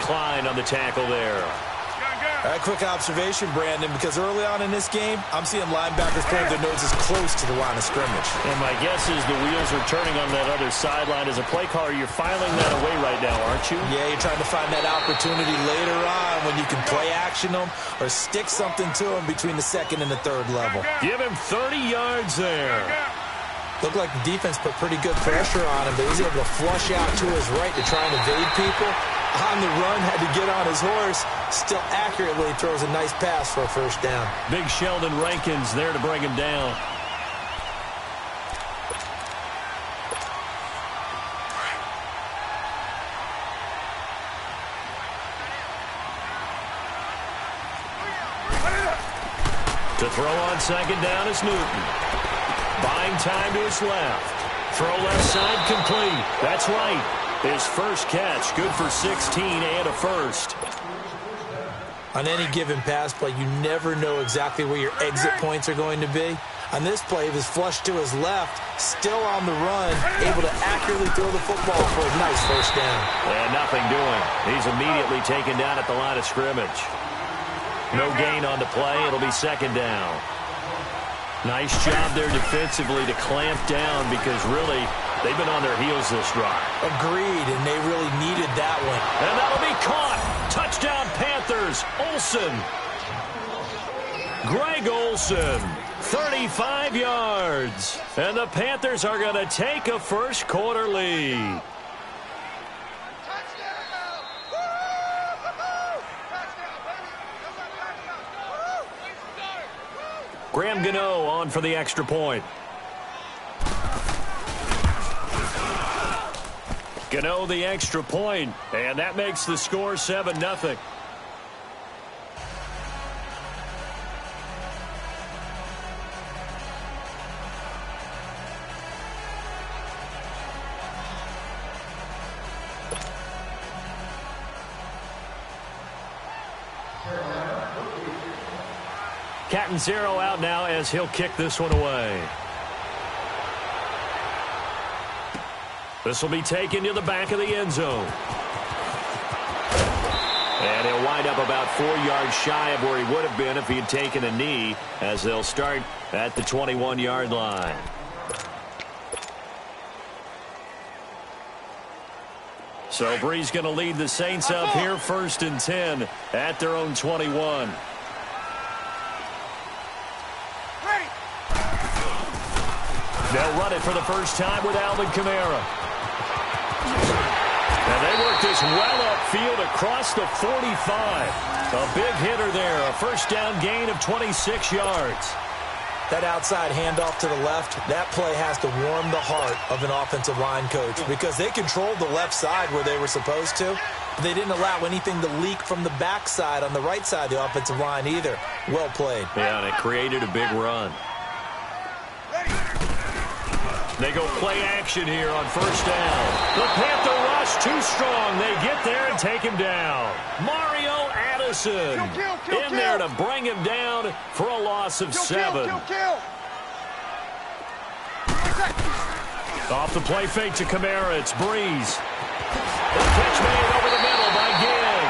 decline on the tackle there. A quick observation, Brandon, because early on in this game, I'm seeing linebackers putting their noses close to the line of scrimmage. And my guess is the wheels are turning on that other sideline. As a play caller, you're filing that away right now, aren't you? Yeah, you're trying to find that opportunity later on when you can play action them or stick something to them between the second and the third level. Give him 30 yards there. Looked like the defense put pretty good pressure on him, but he's able to flush out to his right to try and evade people. On the run, had to get on his horse. Still accurately throws a nice pass for a first down. Big Sheldon Rankins there to bring him down. To throw on second down is Newton. Buying time to his left. Throw left side complete. That's right. His first catch, good for 16 and a first. On any given pass play, you never know exactly where your exit points are going to be. On this play, he was flushed to his left, still on the run, able to accurately throw the football for a nice first down. And nothing doing. He's immediately taken down at the line of scrimmage. No gain on the play. It'll be second down. Nice job there defensively to clamp down because really they've been on their heels this drive. Agreed, and they really needed that one. And that'll be caught. Touchdown Panthers. Olsen. Greg Olsen, 35 yards. And the Panthers are going to take a first quarter lead. Graham Gano on for the extra point. Gano the extra point, and that makes the score 7-0. Catanzaro out now as he'll kick this one away. This will be taken to the back of the end zone. And he'll wind up about 4 yards shy of where he would have been if he had taken a knee, as they'll start at the 21-yard line. So Bree's going to lead the Saints up here 1st and 10 at their own 21. They'll run it for the first time with Alvin Kamara. And they work this well upfield across the 45. A big hitter there. A first down gain of 26 yards. That outside handoff to the left, that play has to warm the heart of an offensive line coach because they controlled the left side where they were supposed to. They didn't allow anything to leak from the backside on the right side of the offensive line either. Well played. Yeah, and it created a big run. They go play action here on first down. The Panther rush too strong. They get there and take him down. Mario Addison in there to bring him down for a loss of 7. Off the play fake to Kamara. It's Breeze. The catch made over the middle by Ginn.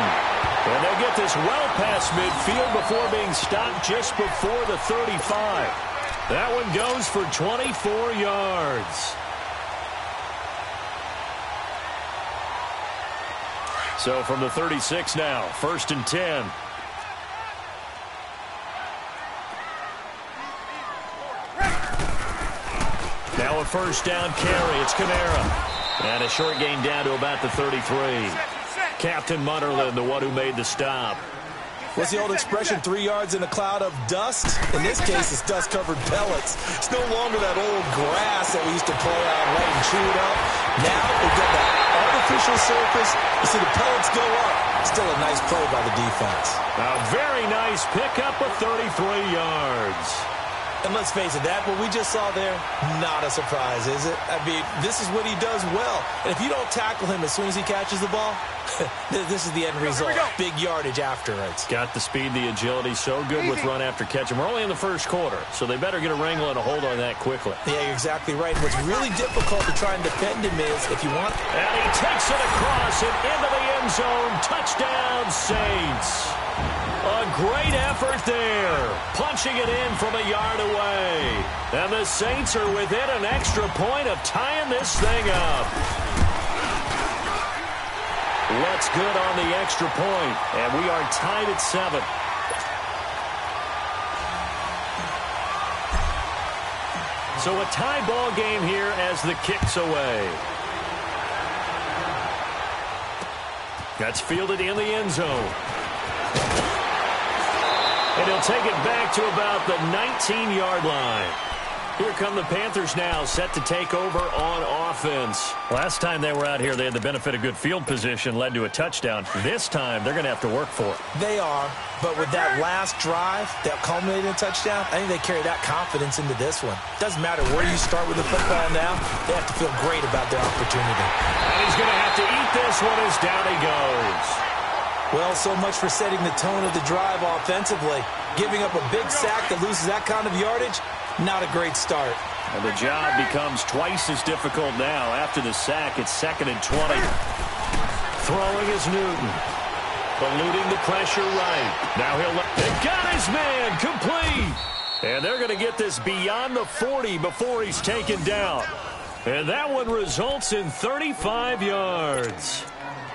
And they'll get this well past midfield before being stopped just before the 35. That one goes for 24 yards. So from the 36 now, 1st and 10. Now a first down carry. It's Kamara. And a short gain down to about the 33. Captain Munnerlyn, the one who made the stop. What's the old expression, 3 yards in a cloud of dust? In this case, it's dust-covered pellets. It's no longer that old grass that we used to play on, right, and chew it up. Now we've got that artificial surface. You see the pellets go up. Still a nice play by the defense. A very nice pickup of 33 yards. And let's face it, that what we just saw there, not a surprise, is it? I mean, this is what he does well. And if you don't tackle him as soon as he catches the ball, this is the end result. Big yardage after it. Got the speed, the agility, so good with run after catch. And we're only in the first quarter, so they better get a wrangle and a hold on that quickly. Yeah, you're exactly right. What's really difficult to try and defend him is if you want... And he takes it across and into the end zone. Touchdown, Saints. A great effort there. Punching it in from a yard away. And the Saints are within an extra point of tying this thing up. What's good on the extra point? And we are tied at 7. So a tie ball game here as the kick's away. That's fielded in the end zone. And he'll take it back to about the 19-yard line. Here come the Panthers now, set to take over on offense. Last time they were out here, they had the benefit of good field position, led to a touchdown. This time, they're going to have to work for it. They are, but with that last drive that culminated in a touchdown, I think they carry that confidence into this one. Doesn't matter where you start with the football now, they have to feel great about their opportunity. And he's going to have to eat this one as down he goes. Well, so much for setting the tone of the drive offensively. Giving up a big sack that loses that kind of yardage, not a great start. And the job becomes twice as difficult now. After the sack, it's 2nd and 20. Throwing is Newton. Eluding the pressure right. Now they got his man complete. And they're going to get this beyond the 40 before he's taken down. And that one results in 35 yards.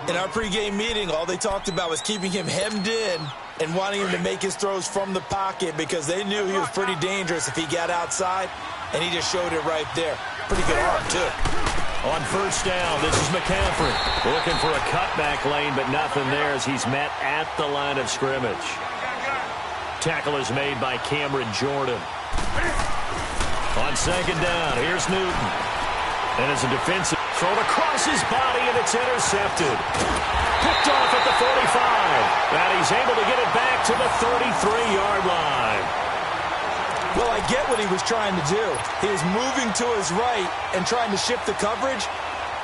In our pregame meeting, all they talked about was keeping him hemmed in and wanting him to make his throws from the pocket because they knew he was pretty dangerous if he got outside, and he just showed it right there. Pretty good arm, too. On first down, this is McCaffrey. Looking for a cutback lane, but nothing there as he's met at the line of scrimmage. Tackle is made by Cameron Jordan. On second down, here's Newton. And as a defensive thrown across his body, and it's intercepted. Picked off at the 45. And he's able to get it back to the 33-yard line. Well, I get what he was trying to do. He was moving to his right and trying to shift the coverage,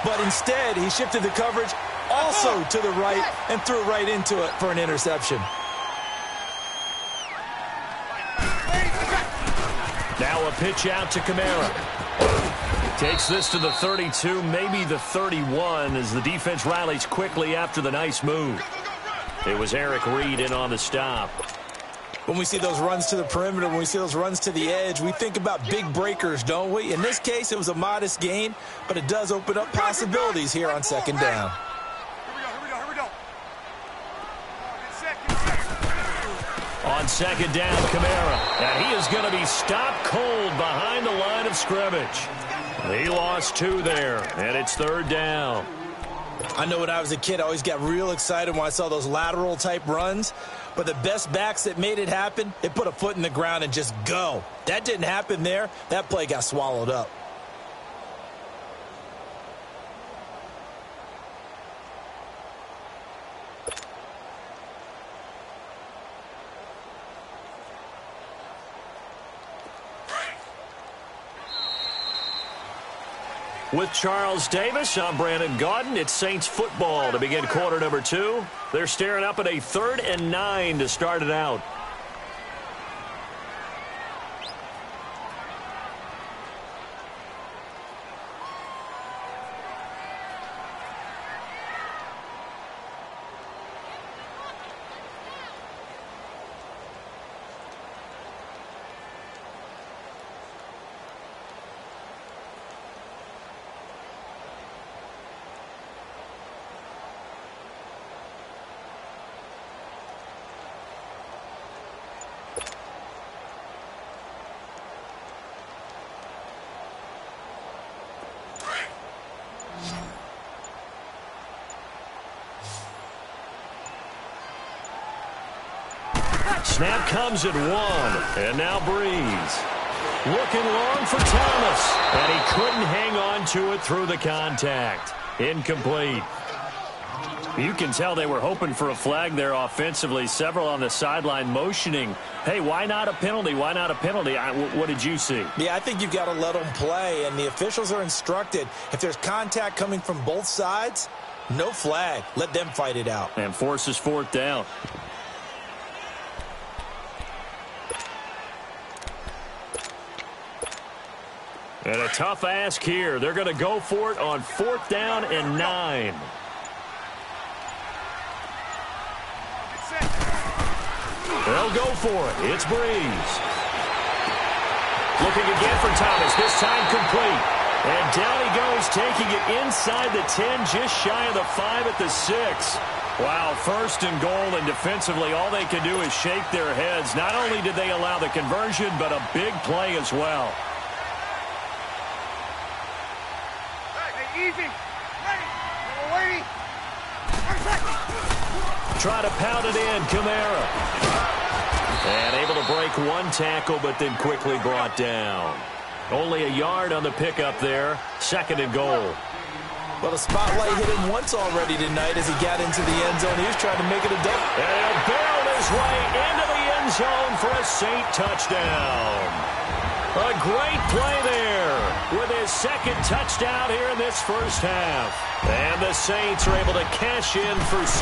but instead he shifted the coverage also to the right and threw right into it for an interception. Now a pitch out to Kamara. Takes this to the 32, maybe the 31, as the defense rallies quickly after the nice move. It was Eric Reed in on the stop. When we see those runs to the perimeter, when we see those runs to the edge, we think about big breakers, don't we? In this case, it was a modest gain, but it does open up possibilities here on second down. Here we go. On second down, Kamara. And he is going to be stopped cold behind the line of scrimmage. He lost 2 there, and it's third down. I know when I was a kid, I always got real excited when I saw those lateral-type runs. But the best backs that made it happen, they put a foot in the ground and just go. That didn't happen there. That play got swallowed up. With Charles Davis, I'm Brandon Gaudin. It's Saints football to begin quarter number 2. They're staring up at a 3rd and 9 to start it out. Snap comes at 1, and now Breeze. Looking long for Thomas, and he couldn't hang on to it through the contact. Incomplete. You can tell they were hoping for a flag there offensively. Several on the sideline motioning, hey, why not a penalty? Why not a penalty? What did you see? Yeah, I think you've got to let them play, and the officials are instructed. If there's contact coming from both sides, no flag. Let them fight it out. And forces fourth down. And a tough ask here. They're going to go for it on fourth down and 9. They'll go for it. It's Breeze. Looking again for Thomas. This time complete. And down he goes, taking it inside the 10, just shy of the 5 at the 6. Wow, first and goal, and defensively all they can do is shake their heads. Not only did they allow the conversion, but a big play as well. Hey, easy. Ready. Try to pound it in, Kamara. And able to break one tackle, but then quickly brought down. Only a yard on the pickup there. Second and goal. Well, the spotlight hit him once already tonight as he got into the end zone. He was trying to make it a double. And barreled his way into the end zone for a Saint touchdown. A great play there with his second touchdown here in this first half. And the Saints are able to cash in for 6.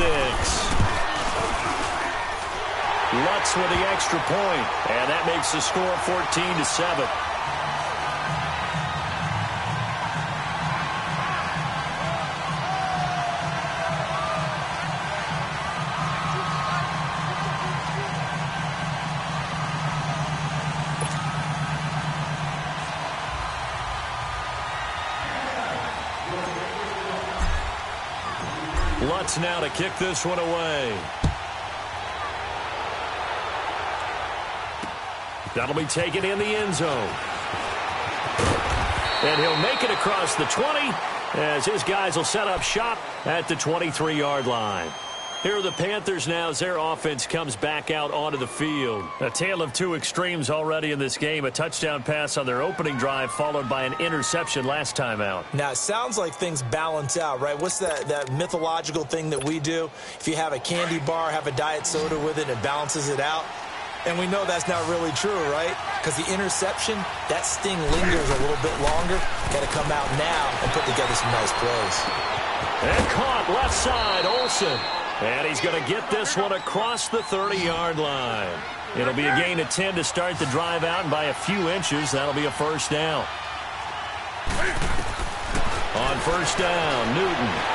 Lutz with the extra point, and that makes the score 14-7. Lutz now to kick this one away. That'll be taken in the end zone. And he'll make it across the 20 as his guys will set up shop at the 23-yard line. Here are the Panthers now as their offense comes back out onto the field. A tale of two extremes already in this game. A touchdown pass on their opening drive followed by an interception last time out. Now, it sounds like things balance out, right? What's that mythological thing that we do? If you have a candy bar, have a diet soda with it, it balances it out. And we know that's not really true, right? Because the interception, that sting lingers a little bit longer. Got to come out now and put together some nice plays. And caught left side, Olsen. And he's going to get this one across the 30-yard line. It'll be a gain of 10 to start the drive out, and by a few inches, that'll be a first down. On first down, Newton.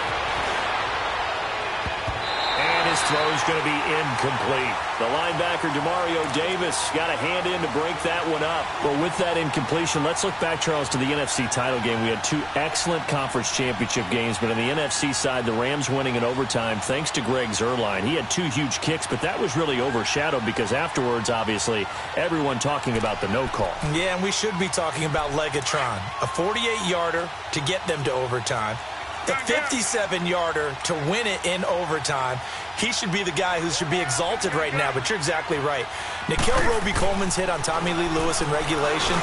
And his throw's going to be incomplete. The linebacker, Demario Davis, got a hand in to break that one up. Well, with that incompletion, let's look back, Charles, to the NFC title game. We had two excellent conference championship games, but on the NFC side, the Rams winning in overtime thanks to Greg Zuerlein. He had two huge kicks, but that was really overshadowed because afterwards, obviously, everyone talking about the no call. Yeah, and we should be talking about Legatron. A 48-yarder to get them to overtime. The 57-yarder to win it in overtime. He should be the guy who should be exalted right now, but you're exactly right. Nikhil Roby-Coleman's hit on Tommy Lee Lewis in regulation,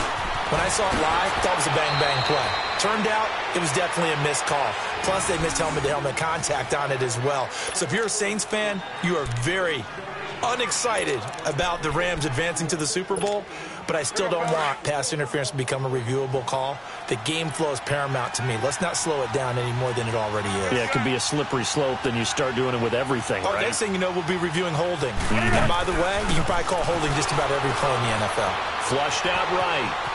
when I saw it live, that was a bang-bang play. Turned out, it was definitely a missed call. Plus, they missed helmet-to-helmet contact on it as well. So if you're a Saints fan, you are very unexcited about the Rams advancing to the Super Bowl, but I still don't want pass interference to become a reviewable call. The game flow is paramount to me. Let's not slow it down any more than it already is. Yeah, it can be a slippery slope, then you start doing it with everything, right? Next thing you know, we'll be reviewing holding. And by the way, you can probably call holding just about every play in the NFL. Flushed out right.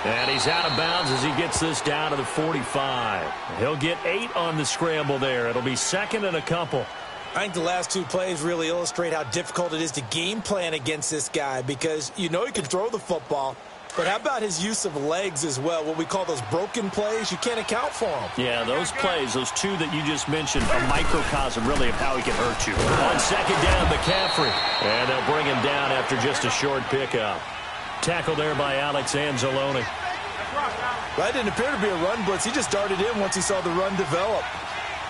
And he's out of bounds as he gets this down to the 45. He'll get 8 on the scramble there. It'll be second and a couple. I think the last two plays really illustrate how difficult it is to game plan against this guy because you know he can throw the football, but how about his use of legs as well? What we call those broken plays, you can't account for them. Yeah, those plays, those two that you just mentioned, a microcosm really of how he can hurt you. On second down, McCaffrey. And they'll bring him down after just a short pickup. Tackle there by Alex Anzalone. That didn't appear to be a run blitz. He just darted in once he saw the run develop.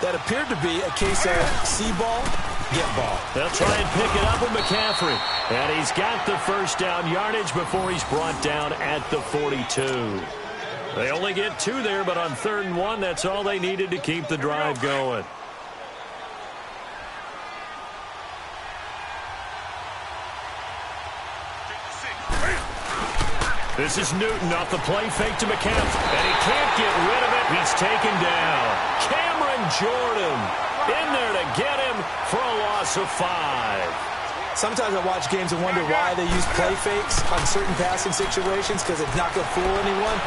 That appeared to be a case of see ball, get ball. They'll try and pick it up with McCaffrey. And he's got the first down yardage before he's brought down at the 42. They only get 2 there, but on 3rd and 1, that's all they needed to keep the drive going. This is Newton off the play fake to McCaffrey, and he can't get rid of it. He's taken down. Cameron Jordan in there to get him for a loss of 5. Sometimes I watch games and wonder why they use play fakes on certain passing situations, because it's not going to fool anyone.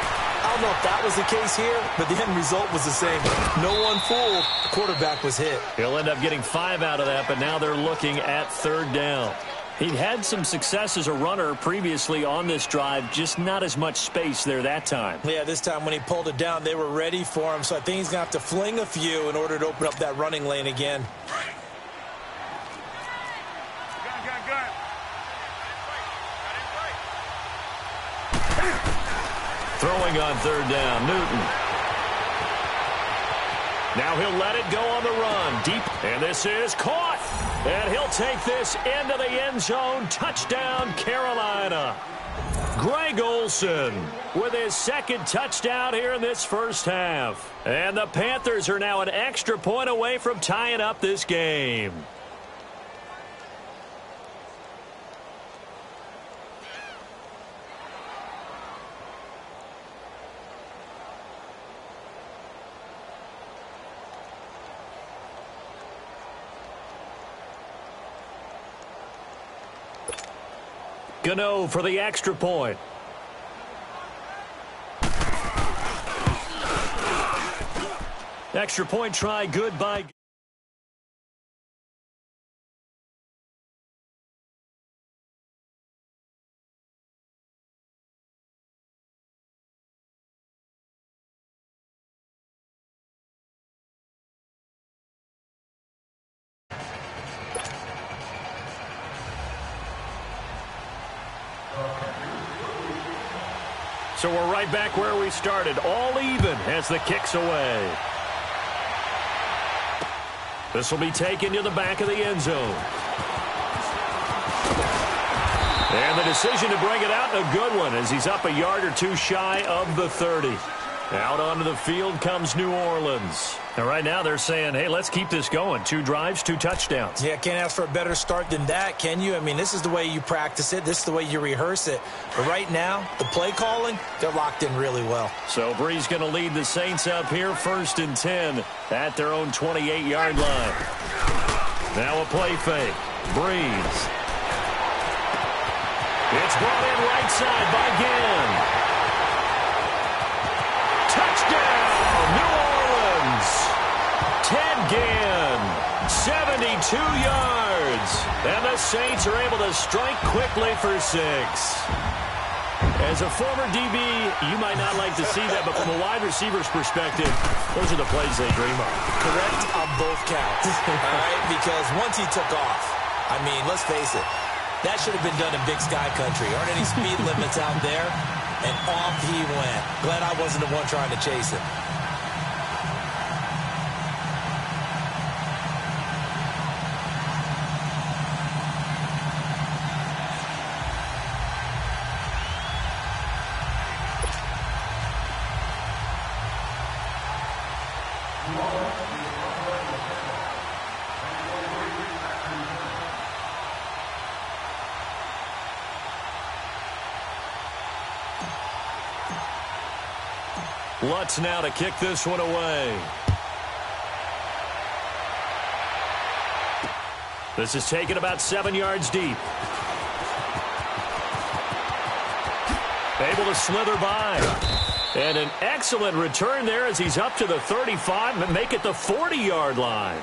I don't know if that was the case here, but the end result was the same. No one fooled. The quarterback was hit. He'll end up getting 5 out of that, but now they're looking at 3rd down. He'd had some success as a runner previously on this drive, just not as much space there that time. Yeah, this time when he pulled it down, they were ready for him, so I think he's going to have to fling a few in order to open up that running lane again. Throwing on 3rd down, Newton. Now he'll let it go on the run. Deep. And this is caught. And he'll take this into the end zone. Touchdown, Carolina. Greg Olsen with his 2nd touchdown here in this first half. And the Panthers are now an extra point away from tying up this game. Gano for the extra point. Extra point try, good by. So we're right back where we started, all even as the kick's away. This will be taken to the back of the end zone. And the decision to bring it out, a good one, as he's up a yard or 2 shy of the 30. Out onto the field comes New Orleans. And right now they're saying, hey, let's keep this going. 2 drives, 2 touchdowns. Yeah, can't ask for a better start than that, can you? I mean, this is the way you practice it. This is the way you rehearse it. But right now, the play calling, they're locked in really well. So Brees going to lead the Saints up here, 1st and 10 at their own 28-yard line. Now a play fake. Brees. It's brought in right side by Ginn. Touchdown, New Orleans. Ted Ginn, 72 yards. And the Saints are able to strike quickly for 6. As a former DB, you might not like to see that, but from a wide receiver's perspective, those are the plays they dream of. Correct on both counts. All right, because once he took off, I mean, let's face it, that should have been done in Big Sky Country. Aren't any speed limits out there? And off he went. Glad I wasn't the one trying to chase him. Lutz now to kick this one away. This is taken about 7 yards deep. Able to slither by. And an excellent return there as he's up to the 35 and make it the 40-yard line.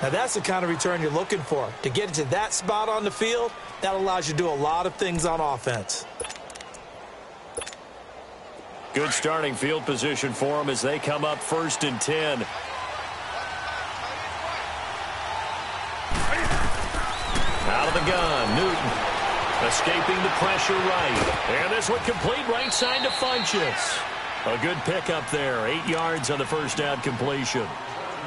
Now that's the kind of return you're looking for. To get into that spot on the field, that allows you to do a lot of things on offense. Good starting field position for them as they come up 1st and 10. Out of the gun, Newton. Escaping the pressure right. And this one complete right side to Funchess. A good pickup there. 8 yards on the first down completion.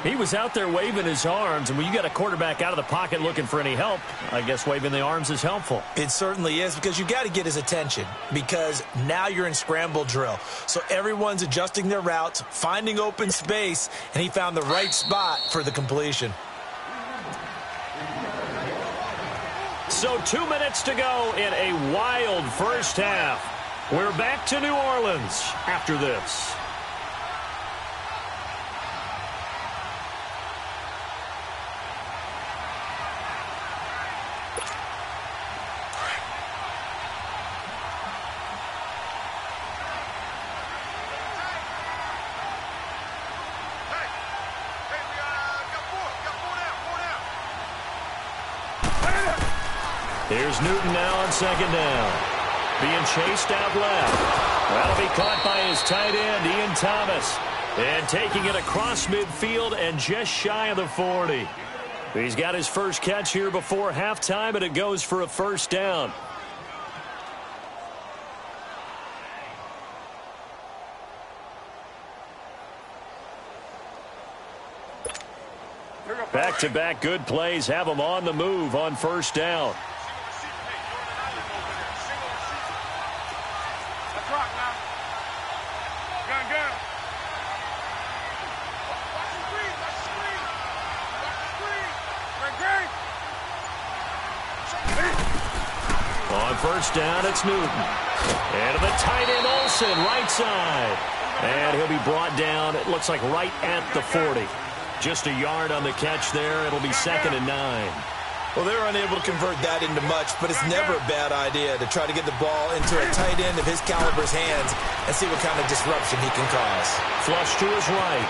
He was out there waving his arms, and when you got a quarterback out of the pocket looking for any help, I guess waving the arms is helpful. It certainly is, because you got to get his attention, because now you're in scramble drill. So everyone's adjusting their routes, finding open space, and he found the right spot for the completion. So 2 minutes to go in a wild first half. We're back to New Orleans after this. Here's Newton now on second down. Being chased out left. That'll be caught by his tight end, Ian Thomas. And taking it across midfield and just shy of the 40. He's got his first catch here before halftime, and it goes for a first down. Back-to-back good plays have him on the move on first down. On first down, it's Newton. And to the tight end, Olsen, right side. And he'll be brought down, it looks like right at the 40. Just a yard on the catch there. It'll be 2nd and 9. Well, they were unable to convert that into much, but it's never a bad idea to try to get the ball into a tight end of his caliber's hands and see what kind of disruption he can cause. Flush to his right.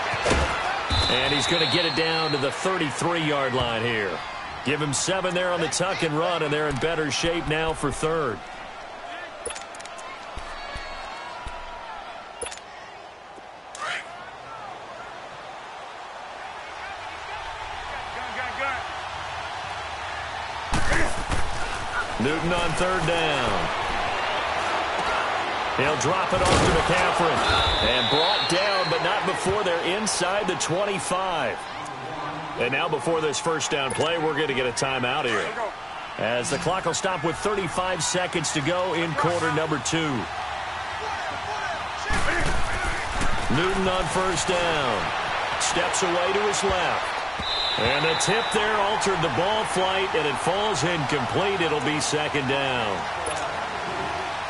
And he's going to get it down to the 33-yard line here. Give him 7 there on the tuck and run, and they're in better shape now for third. Newton on third down. He'll drop it off to McCaffrey. And brought down, but not before they're inside the 25. And now before this first down play, we're going to get a timeout here, as the clock will stop with 35 seconds to go in quarter number 2. Newton on first down. Steps away to his left. And the tip there altered the ball flight, and it falls incomplete. It'll be 2nd down.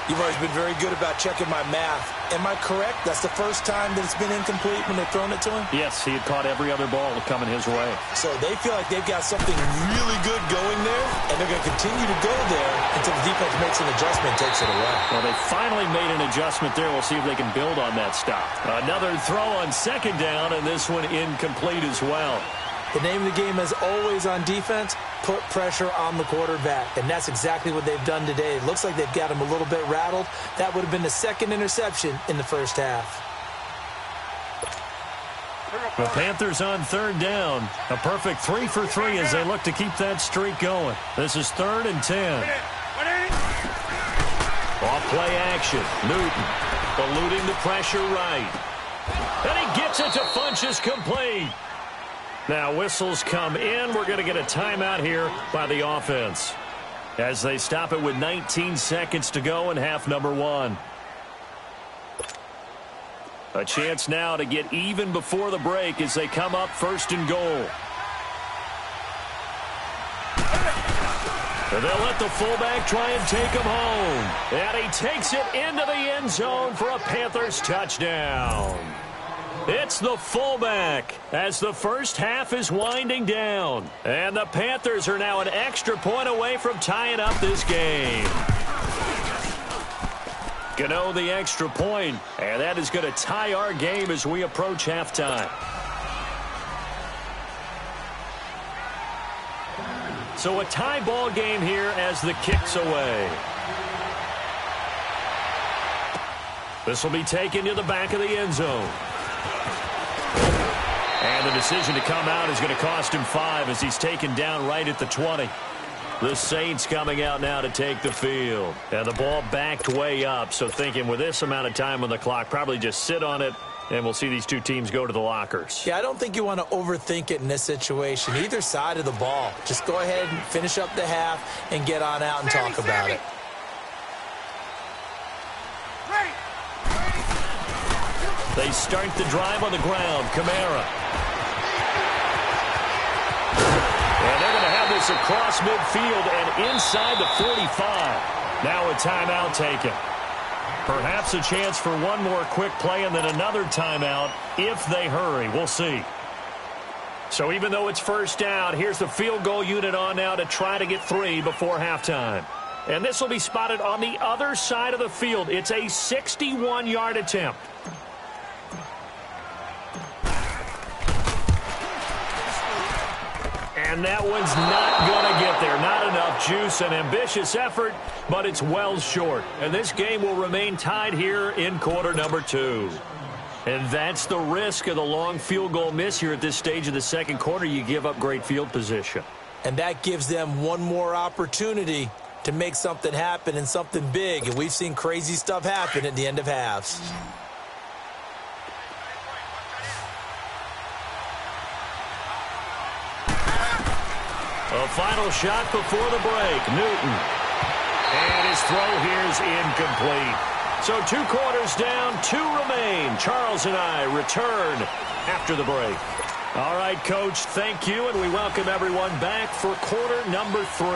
You've always been very good about checking my math. Am I correct? That's the first time that it's been incomplete when they've thrown it to him? Yes, he had caught every other ball coming his way. So they feel like they've got something really good going there, and they're going to continue to go there until the defense makes an adjustment and takes it away. Well, they finally made an adjustment there. We'll see if they can build on that stop. Another throw on 2nd down, and this one incomplete as well. The name of the game is always on defense, put pressure on the quarterback. And that's exactly what they've done today. It looks like they've got him a little bit rattled. That would have been the 2nd interception in the first half. The Panthers on 3rd down. A perfect 3 for 3 as they look to keep that streak going. This is 3rd and 10. Off play action. Newton eluding the pressure right. And he gets it to Funchess complete. Now whistles come in. We're going to get a timeout here by the offense, as they stop it with 19 seconds to go in half number 1. A chance now to get even before the break as they come up 1st and goal. And they'll let the fullback try and take him home. And he takes it into the end zone for a Panthers touchdown. It's the fullback as the first half is winding down. And the Panthers are now an extra point away from tying up this game. Gano the extra point, and that is going to tie our game as we approach halftime. So a tie ball game here as the kick's away. This will be taken to the back of the end zone. And the decision to come out is going to cost him 5 as he's taken down right at the 20. The Saints coming out now to take the field. And the ball backed way up, so thinking with this amount of time on the clock, probably just sit on it And we'll see these two teams go to the lockers. Yeah, I don't think you want to overthink it in this situation. Either side of the ball. Just go ahead and finish up the half and get on out and talk about it. They start the drive on the ground. Kamara. And they're going to have this across midfield and inside the 45. Now a timeout taken. Perhaps a chance for one more quick play and then another timeout if they hurry. We'll see. So even though it's first down, here's the field goal unit on now to try to get 3 before halftime. And this will be spotted on the other side of the field. It's a 61-yard attempt. And that one's not going to get there. Not enough juice. An ambitious effort, but it's well short. And this game will remain tied here in quarter number 2. And that's the risk of the long field goal miss here at this stage of the second quarter. You give up great field position. And that gives them one more opportunity to make something happen and something big. And we've seen crazy stuff happen at the end of halves. A final shot before the break. Newton. And his throw here is incomplete. So 2 quarters down, 2 remain. Charles and I return after the break. All right, Coach, thank you, and we welcome everyone back for quarter number 3.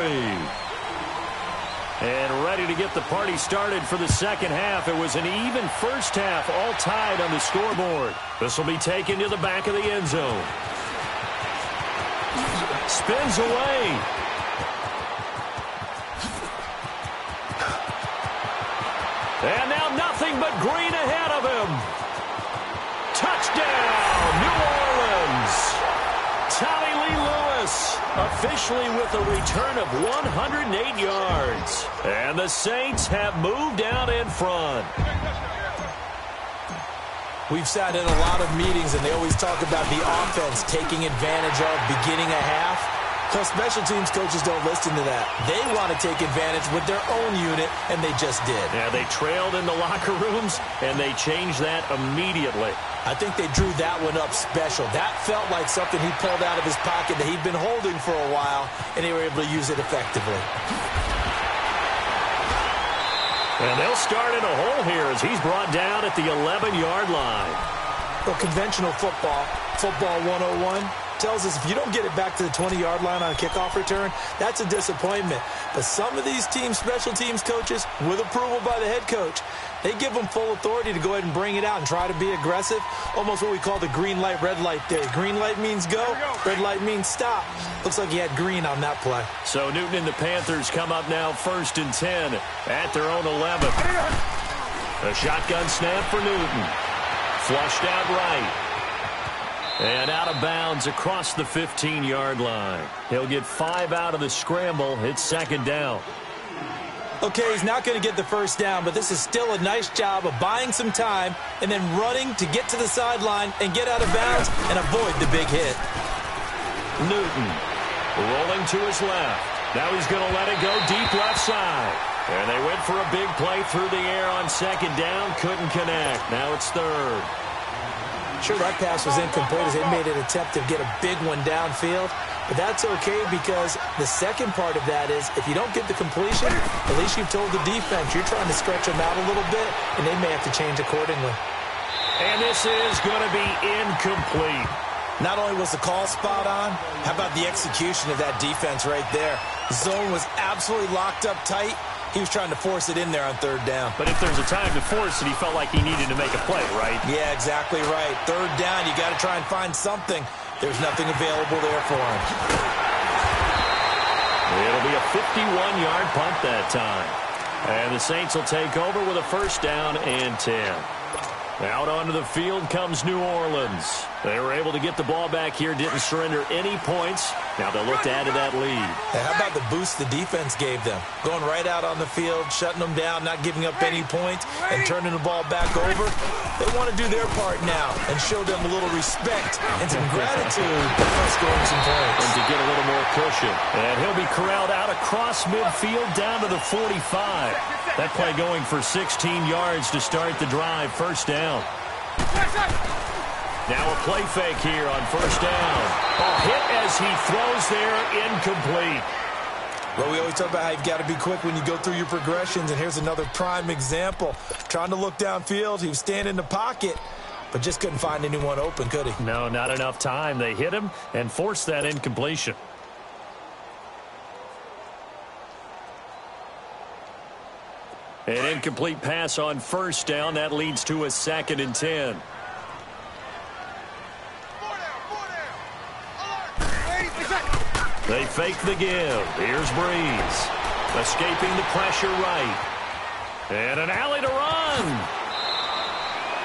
And ready to get the party started for the second half. It was an even first half, all tied on the scoreboard. This will be taken to the back of the end zone. Spins away. And now nothing but green ahead of him. Touchdown, New Orleans. Tommy Lee Lewis officially with a return of 108 yards. And the Saints have moved out in front. We've sat in a lot of meetings, and they always talk about the offense taking advantage of beginning a half. So special teams coaches don't listen to that. They want to take advantage with their own unit, and they just did. Yeah, they trailed in the locker rooms, and they changed that immediately. I think they drew that one up special. That felt like something he pulled out of his pocket that he'd been holding for a while, and they were able to use it effectively. And they'll start in a hole here as he's brought down at the 11-yard line. Well, conventional football 101, tells us if you don't get it back to the 20-yard line on a kickoff return, that's a disappointment. But some of these teams, special teams coaches, with approval by the head coach, they give them full authority to go ahead and bring it out and try to be aggressive. Almost what we call the green light, red light theory. Green light means go, red light means stop. Looks like he had green on that play. So Newton and the Panthers come up now 1st and 10 at their own 11. A shotgun snap for Newton. Flushed out right. And out of bounds across the 15-yard line. He'll get 5 out of the scramble. It's 2nd down. Okay, he's not going to get the first down, but this is still a nice job of buying some time and then running to get to the sideline and get out of bounds and avoid the big hit. Newton rolling to his left. Now he's going to let it go deep left side. And they went for a big play through the air on 2nd down. Couldn't connect. Now it's 3rd. Sure, that pass was incomplete as they made an attempt to get a big one downfield. But that's okay because the second part of that is if you don't get the completion, at least you've told the defense you're trying to stretch them out a little bit, and they may have to change accordingly. And this is going to be incomplete. Not only was the call spot on, how about the execution of that defense right there? The zone was absolutely locked up tight. He was trying to force it in there on 3rd down. But if there's a time to force it, he felt like he needed to make a play, right? Yeah, exactly right. 3rd down, you got to try and find something. There's nothing available there for him. It'll be a 51-yard punt that time. And the Saints will take over with a 1st down and 10. Out onto the field comes New Orleans. They were able to get the ball back here, didn't surrender any points. Now they'll look to add to that lead. Hey, how about the boost the defense gave them? Going right out on the field, shutting them down, not giving up any points, and turning the ball back over. They want to do their part now and show them a little respect and some gratitude for scoring some points. And to get a little more cushion. And he'll be corralled out across midfield down to the 45. That play going for 16 yards to start the drive. 1st down. Now a play fake here on first down. A hit as he throws there, incomplete. Well, we always talk about how you've got to be quick when you go through your progressions, and here's another prime example. Trying to look downfield, he was standing in the pocket, but just couldn't find anyone open, could he? No, not enough time. They hit him and forced that incompletion. An incomplete pass on first down. That leads to a 2nd and 10. They fake the give. Here's Breeze. Escaping the pressure right. And an alley to run.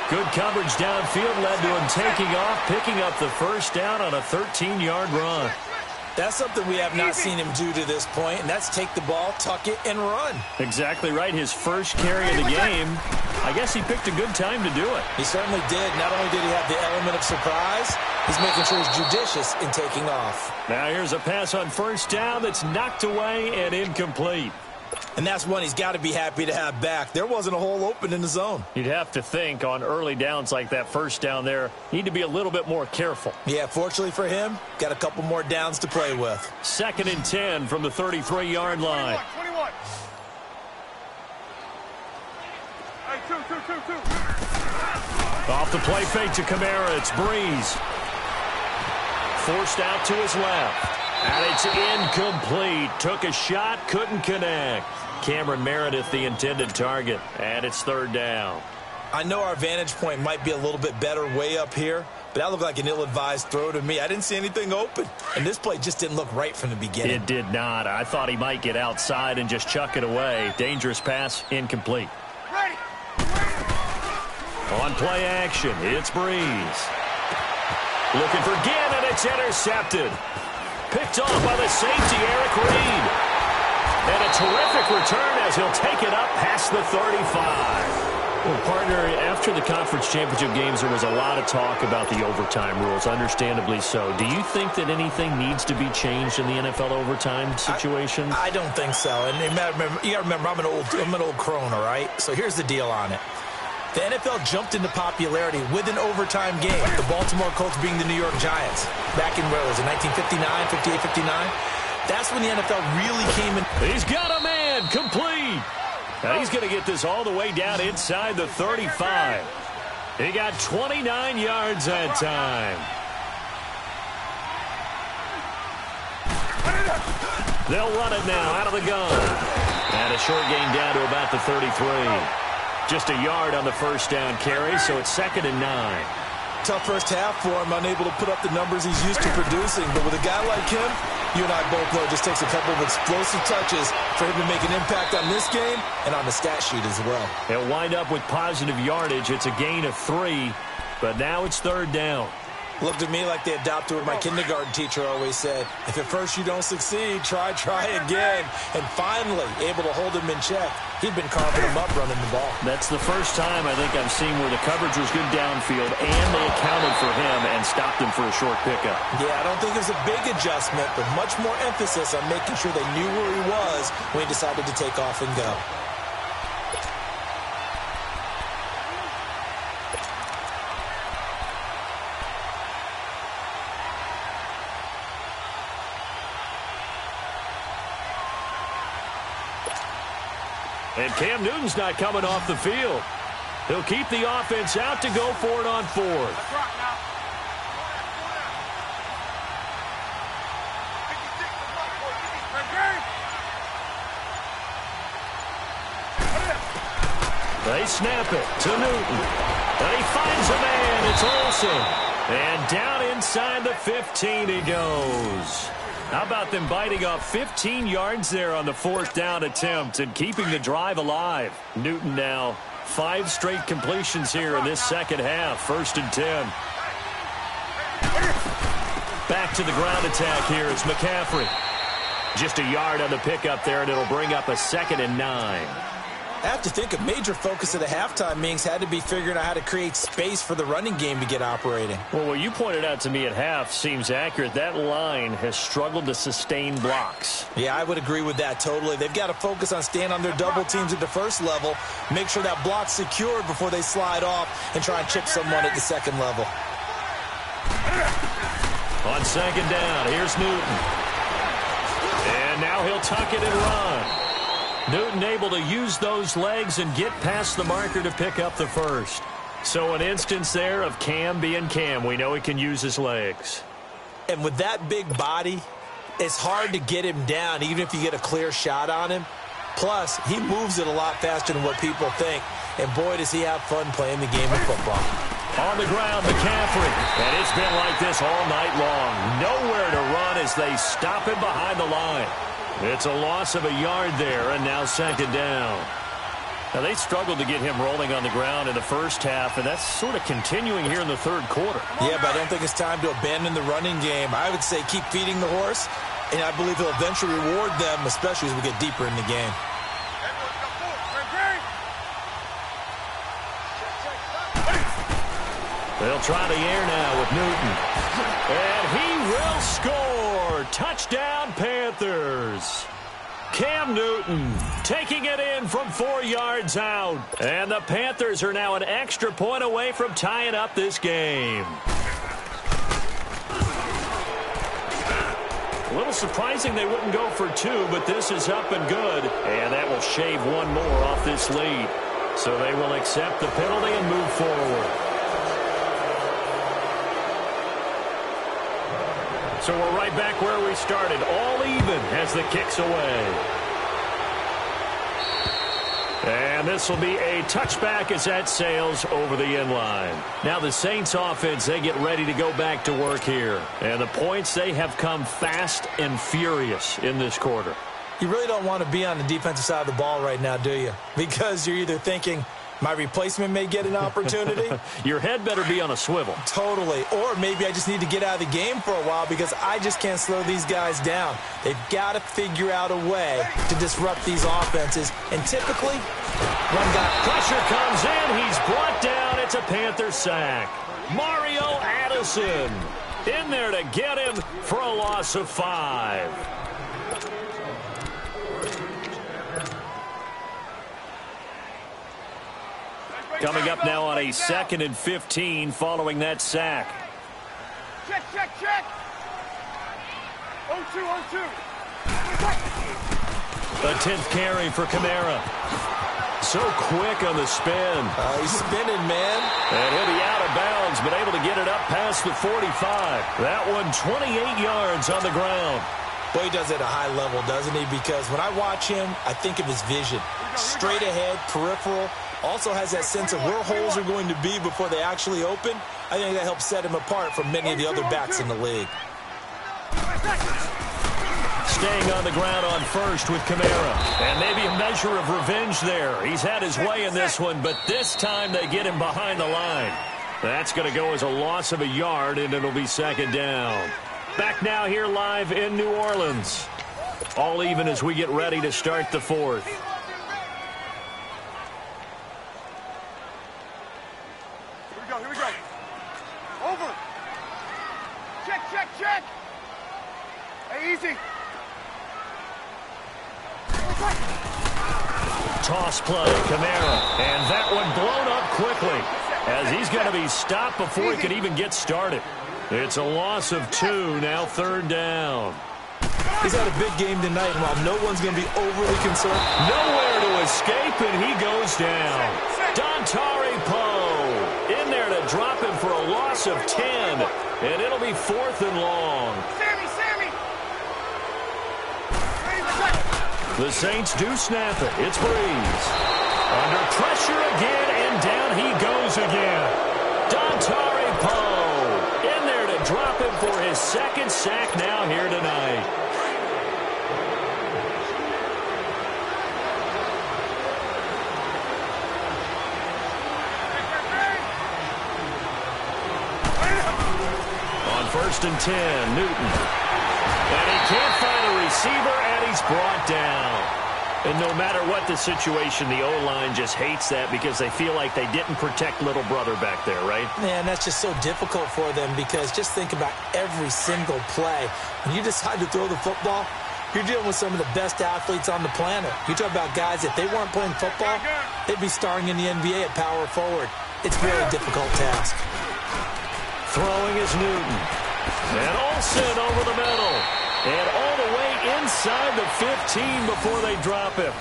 Good coverage downfield led to him taking off, picking up the first down on a 13-yard run. That's something we have not seen him do to this point, and that's take the ball, tuck it, and run. Exactly right. His first carry of the game. I guess he picked a good time to do it. He certainly did. Not only did he have the element of surprise, he's making sure he's judicious in taking off. Now here's a pass on first down that's knocked away and incomplete. And that's one he's got to be happy to have back. There wasn't a hole open in the zone. You'd have to think on early downs like that first down there, need to be a little bit more careful. Yeah, fortunately for him, got a couple more downs to play with. 2nd and 10 from the 33-yard line. 21. Hey, two. Off the play fake to Kamara, it's Breeze. Forced out to his left. And it's incomplete. Took a shot, couldn't connect. Cameron Meredith, the intended target. And it's 3rd down. I know our vantage point might be a little bit better way up here, but that looked like an ill-advised throw to me. I didn't see anything open. And this play just didn't look right from the beginning. It did not. I thought he might get outside and just chuck it away. Dangerous pass, incomplete. Ready. On play action, it's Breeze. Looking for Ginn, and it's intercepted. Picked off by the safety, Eric Reed. And a terrific return as he'll take it up past the 35. Well, partner, after the conference championship games, there was a lot of talk about the overtime rules, understandably so. Do you think that anything needs to be changed in the NFL overtime situation? I don't think so. And you got to remember, I'm an old crone, all right? So here's the deal on it. The NFL jumped into popularity with an overtime game, the Baltimore Colts being the New York Giants. Back in, where was it, 1959, 58, 59? That's when the NFL really came in. He's got a man, complete. Now he's going to get this all the way down inside the 35. He got 29 yards that time. They'll run it now out of the gun. And a short gain down to about the 33. Just a yard on the first down carry, so it's 2nd and 9. Tough first half for him, unable to put up the numbers he's used to producing. But with a guy like him, you and I both know it just takes a couple of explosive touches for him to make an impact on this game and on the stat sheet as well. He'll wind up with positive yardage. It's a gain of 3, but now it's 3rd down. Looked at me like they adopted what my kindergarten teacher always said. If at first you don't succeed, try again. And finally, able to hold him in check. He'd been carving him up running the ball. That's the first time I think I've seen where the coverage was good downfield and they accounted for him and stopped him for a short pickup. Yeah, I don't think it was a big adjustment, but much more emphasis on making sure they knew where he was when he decided to take off and go. And Cam Newton's not coming off the field. He'll keep the offense out to go for it on 4th. They snap it to Newton. And he finds a man. It's Olsen. And down inside the 15 he goes. How about them biting off 15 yards there on the 4th down attempt and keeping the drive alive? Newton now 5 straight completions here in this second half. 1st and 10. Back to the ground attack here. It's McCaffrey. Just a yard on the pickup there, and it'll bring up a 2nd and 9. I have to think a major focus of the halftime meetings had to be figuring out how to create space for the running game to get operating. Well, what you pointed out to me at half seems accurate. That line has struggled to sustain blocks. Yeah, I would agree with that totally. They've got to focus on staying on their double teams at the first level, make sure that block's secured before they slide off and try and chip someone at the second level. On second down, here's Newton. And now he'll tuck it and run. Newton able to use those legs and get past the marker to pick up the first. So an instance there of Cam being Cam. We know he can use his legs. And with that big body, it's hard to get him down, even if you get a clear shot on him. Plus, he moves it a lot faster than what people think. And boy, does he have fun playing the game of football. On the ground, McCaffrey. And it's been like this all night long. Nowhere to run as they stop him behind the line. It's a loss of a yard there, and now second down. Now, they struggled to get him rolling on the ground in the first half, and that's sort of continuing here in the third quarter. Yeah, but I don't think it's time to abandon the running game. I would say keep feeding the horse, and I believe he'll eventually reward them, especially as we get deeper in the game. They'll try the air now with Newton. And he will score. Touchdown, Panthers. Cam Newton taking it in from 4 yards out. And the Panthers are now an extra point away from tying up this game. A little surprising they wouldn't go for 2, but this is up and good. And that will shave one more off this lead. So they will accept the penalty and move forward. So we're right back where we started, all even as the kick's away. And this will be a touchback as that sails over the end line. Now the Saints offense, they get ready to go back to work here. And the points, they have come fast and furious in this quarter. You really don't want to be on the defensive side of the ball right now, do you? Because you're either thinking, my replacement may get an opportunity. Your head better be on a swivel. Totally. Or maybe I just need to get out of the game for a while because I just can't slow these guys down. They've got to figure out a way to disrupt these offenses. And typically, run guy. Pressure comes in. He's brought down. It's a Panther sack. Mario Addison in there to get him for a loss of 5. Coming up now on a 2nd and 15 following that sack. Check, check, check. 0-2, 0-2. The 10th carry for Kamara. So quick on the spin. He's spinning, man. And he'll be out of bounds, but able to get it up past the 45. That one 28 yards on the ground. Boy, he does it at a high level, doesn't he? Because when I watch him, I think of his vision. Straight ahead, peripheral. Also has that sense of where holes are going to be before they actually open. I think that helps set him apart from many of the other backs in the league. Staying on the ground on first with Kamara. And maybe a measure of revenge there. He's had his way in this one, but this time they get him behind the line. That's going to go as a loss of a yard, and it'll be second down. Back now here live in New Orleans. All even as we get ready to start the fourth. Here we go. Over. Check, check, check. Hey, easy. Toss play, Kamara. And that one blown up quickly as he's going to be stopped before he can even get started. It's a loss of 2, now third down. He's had a big game tonight, and while no one's going to be overly concerned. Nowhere to escape, and he goes down. Dontari Poe in there to drop him for a loss of 10, and it'll be 4th and long. Sammy. The Saints do snap it. It's Breeze. Under pressure again, and down he goes again. Dontari Poe in there to drop him for his 2nd sack now here tonight. On 1st and 10, Newton. And he can't find a receiver, and he's brought down. And no matter what the situation, the O-line just hates that because they feel like they didn't protect little brother back there, right? Man, that's just so difficult for them because just think about every single play. When you decide to throw the football, you're dealing with some of the best athletes on the planet. You talk about guys, if they weren't playing football, they'd be starring in the NBA at power forward. It's a really difficult task. Throwing is Newton. And Olsen over the middle. And all the way inside the 15 before they drop him.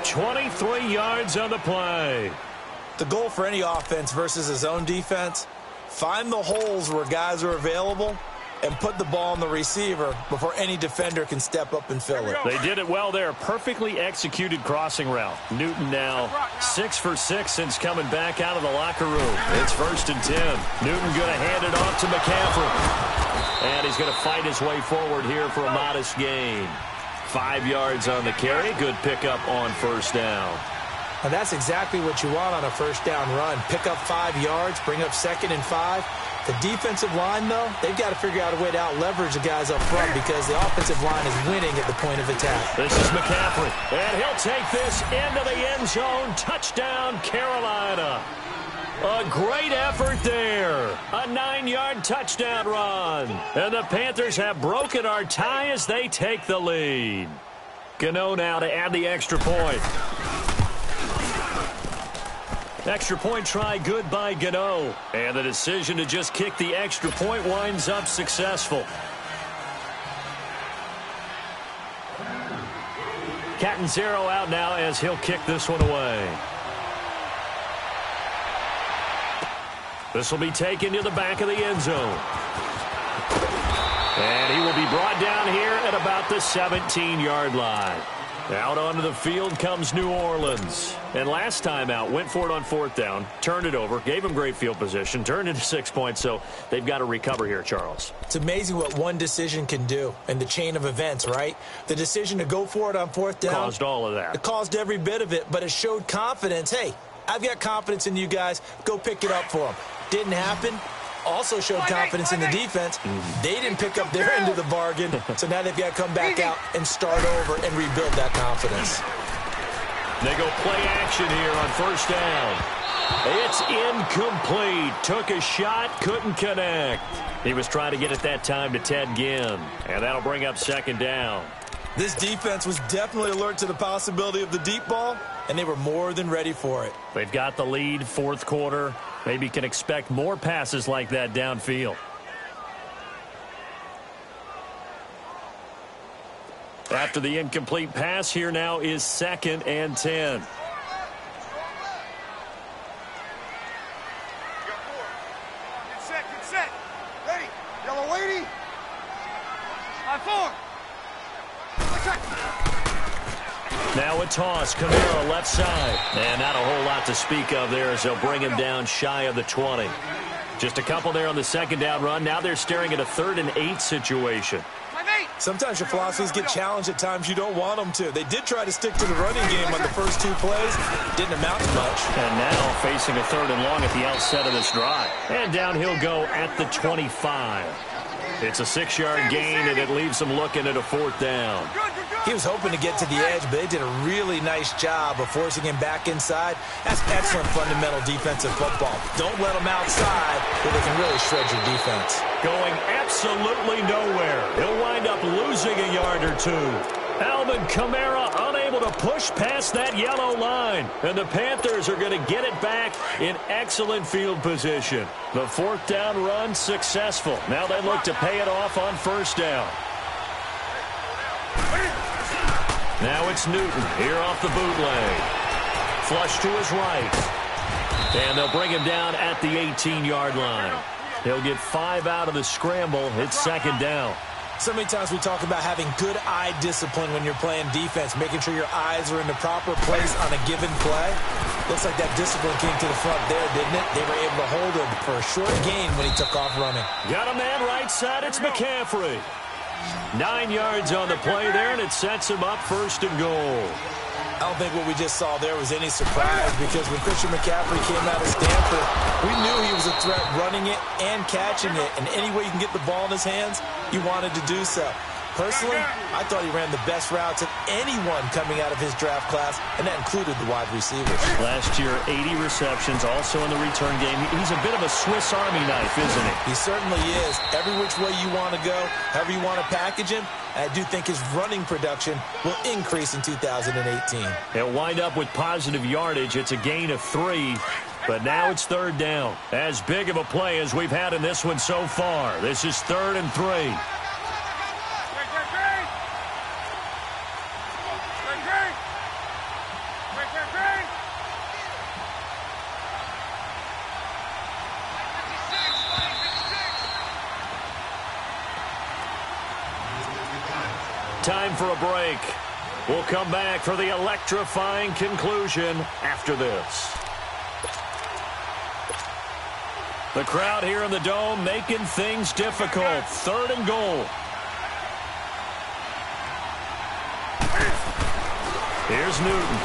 23 yards on the play. The goal for any offense versus his own defense, find the holes where guys are available and put the ball on the receiver before any defender can step up and fill it. They did it well there. Perfectly executed crossing route. Newton now 6 for 6 since coming back out of the locker room. It's 1st and 10. Newton going to hand it off to McCaffrey. And he's going to fight his way forward here for a modest gain. 5 yards on the carry. Good pickup on 1st down. And that's exactly what you want on a 1st down run. Pick up 5 yards, bring up 2nd and 5. The defensive line, though, they've got to figure out a way to out-leverage the guys up front because the offensive line is winning at the point of attack. This is McCaffrey, and he'll take this into the end zone. Touchdown, Carolina. A great effort there. A 9-yard touchdown run. And the Panthers have broken our tie as they take the lead. Gano now to add the extra point. Extra point try good by Gano. And the decision to just kick the extra point winds up successful. Catanzaro out now as he'll kick this one away. This will be taken to the back of the end zone. And he will be brought down here at about the 17-yard line. Out onto the field comes New Orleans. And last time out, went for it on 4th down, turned it over, gave him great field position, turned it to 6 points, so they've got to recover here, Charles. It's amazing what one decision can do in the chain of events, right? The decision to go for it on 4th down. Caused all of that. It caused every bit of it, but it showed confidence. Hey, I've got confidence in you guys. Go pick it up for them. Didn't happen. Also showed confidence in the defense. They didn't pick up their end of the bargain, so now they've got to come back out and start over and rebuild that confidence. They go play action here on 1st down. It's incomplete. Took a shot, couldn't connect. He was trying to get it that time to Ted Ginn, and that'll bring up 2nd down. This defense was definitely alert to the possibility of the deep ball, and they were more than ready for it. They've got the lead, 4th quarter. Maybe can expect more passes like that downfield. After the incomplete pass, here now is 2nd and 10. Get set. Ready. Yellow 80. High 4. Now a toss, Kamara left side. And not a whole lot to speak of there as they'll bring him down shy of the 20. Just a couple there on the 2nd down run. Now they're staring at a 3rd and 8 situation. Sometimes your philosophies get challenged at times you don't want them to. They did try to stick to the running game on the first 2 plays. Didn't amount to much. And now facing a 3rd and long at the outset of this drive. And down he'll go at the 25. It's a 6-yard gain, and it leaves him looking at a 4th down. He was hoping to get to the edge, but they did a really nice job of forcing him back inside. That's excellent fundamental defensive football. Don't let them outside where they can really shred your defense. Going absolutely nowhere. He'll wind up losing a yard or 2. Alvin Kamara unable to push past that yellow line. And the Panthers are going to get it back in excellent field position. The 4th down run successful. Now they look to pay it off on 1st down. Now it's Newton here off the bootleg. Flush to his right. And they'll bring him down at the 18-yard line. He'll get 5 out of the scramble. It's 2nd down. So many times we talk about having good eye discipline when you're playing defense, making sure your eyes are in the proper place on a given play. Looks like that discipline came to the front there, didn't it? They were able to hold him for a short gain when he took off running. Got a man right side. It's McCaffrey. 9 yards on the play there, and it sets him up 1st and goal. I don't think what we just saw there was any surprise because when Christian McCaffrey came out of Stanford, we knew he was a threat running it and catching it. And any way you can get the ball in his hands, you wanted to do so. Personally, I thought he ran the best routes of anyone coming out of his draft class, and that included the wide receivers. Last year, 80 receptions, also in the return game. He's a bit of a Swiss Army knife, isn't he? He certainly is. Every which way you want to go, however you want to package him, I do think his running production will increase in 2018. He'll wind up with positive yardage. It's a gain of 3. But now it's 3rd down. As big of a play as we've had in this one so far. This is 3rd and 3. Time for a break. We'll come back for the electrifying conclusion after this. The crowd here in the Dome making things difficult. 3rd and goal. Here's Newton.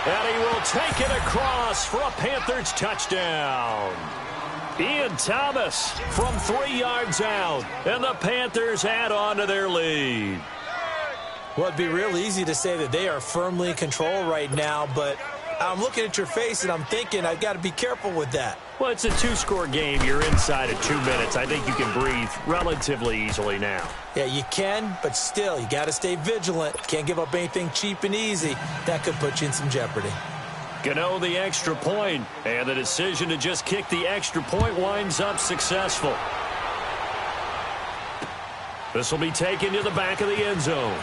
And he will take it across for a Panthers touchdown. Ian Thomas from 3 yards out. And the Panthers add on to their lead. Well, it'd be real easy to say that they are firmly in control right now, but I'm looking at your face and I'm thinking I've got to be careful with that. Well, it's a 2-score game. You're inside of 2 minutes. I think you can breathe relatively easily now. Yeah, you can, but still, you got to stay vigilant. Can't give up anything cheap and easy. That could put you in some jeopardy. Gano the extra point, and the decision to just kick the extra point winds up successful. This will be taken to the back of the end zone.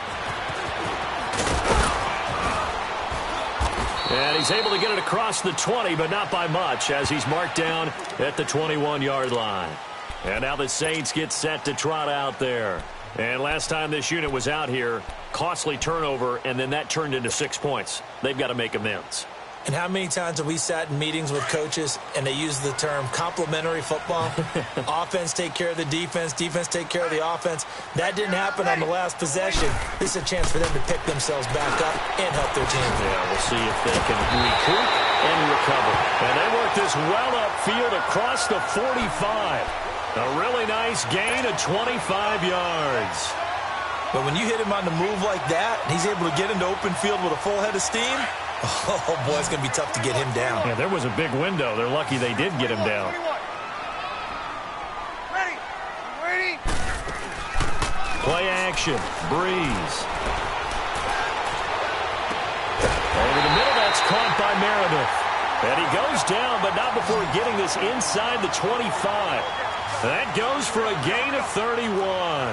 And he's able to get it across the 20, but not by much, as he's marked down at the 21-yard line. And now the Saints get set to trot out there. And last time this unit was out here, costly turnover, and then that turned into 6 points. They've got to make amends. And how many times have we sat in meetings with coaches and they use the term complementary football? Offense take care of the defense, defense take care of the offense. That didn't happen on the last possession. This is a chance for them to pick themselves back up and help their team. Yeah, we'll see if they can recoup and recover. And they work this well upfield across the 45. A really nice gain of 25 yards. But when you hit him on the move like that, and he's able to get into open field with a full head of steam, oh, boy, it's going to be tough to get him down. Yeah, there was a big window. They're lucky they did get him down. Ready. Ready. Play action. Breeze. Over the middle, that's caught by Meredith. And he goes down, but not before getting this inside the 25. That goes for a gain of 31. 21.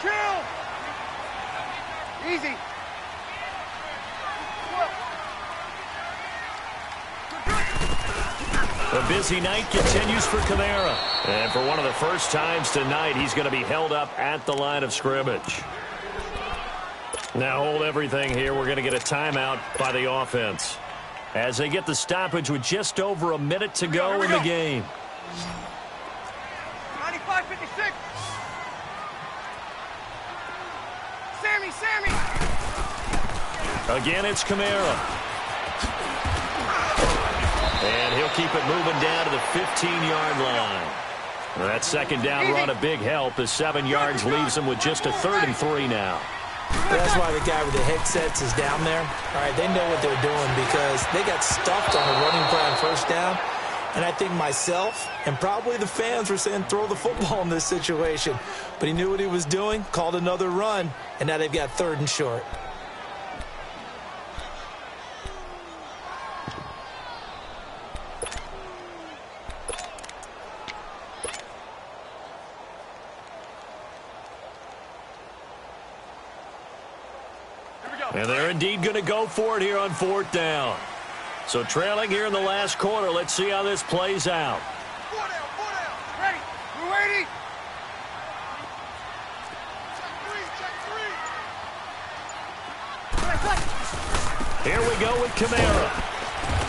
Kill! Easy. The busy night continues for Kamara. And for one of the first times tonight, he's going to be held up at the line of scrimmage. Now hold everything here. We're going to get a timeout by the offense, as they get the stoppage with just over a minute to go in the game. 95-56. Sammy. Again, it's Kamara. And he'll keep it moving down to the 15-yard line. That second down run a big help, as 7 yards leaves him with just a 3rd and 3 now. That's why the guy with the headsets is down there. All right, they know what they're doing because they got stuffed on the running play on first down. And I think myself and probably the fans were saying throw the football in this situation. But he knew what he was doing, called another run, and now they've got 3rd and short. And they're indeed going to go for it here on 4th down. So trailing here in the last quarter. Let's see how this plays out. 4 down. Ready. We're waiting. Here we go with Kamara.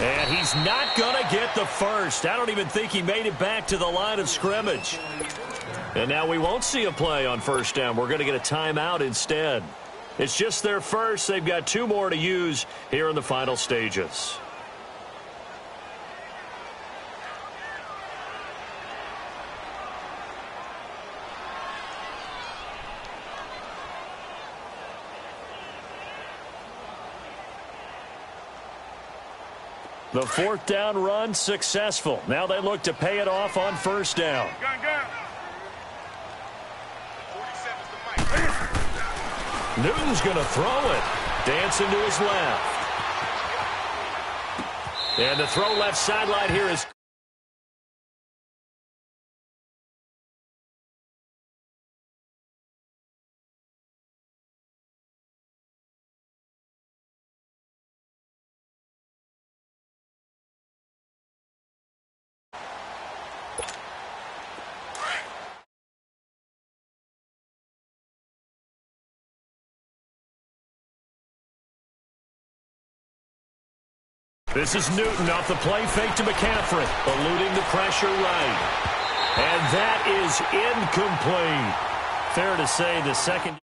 And he's not going to get the first. I don't even think he made it back to the line of scrimmage. And now we won't see a play on 1st down. We're going to get a timeout instead. It's just their first. They've got 2 more to use here in the final stages. The fourth down run successful. Now they look to pay it off on first down. Newton's going to throw it. Dancing to his left. And the throw left sideline here is... This is Newton off the play fake to McCaffrey, eluding the pressure right. And that is incomplete. Fair to say the second...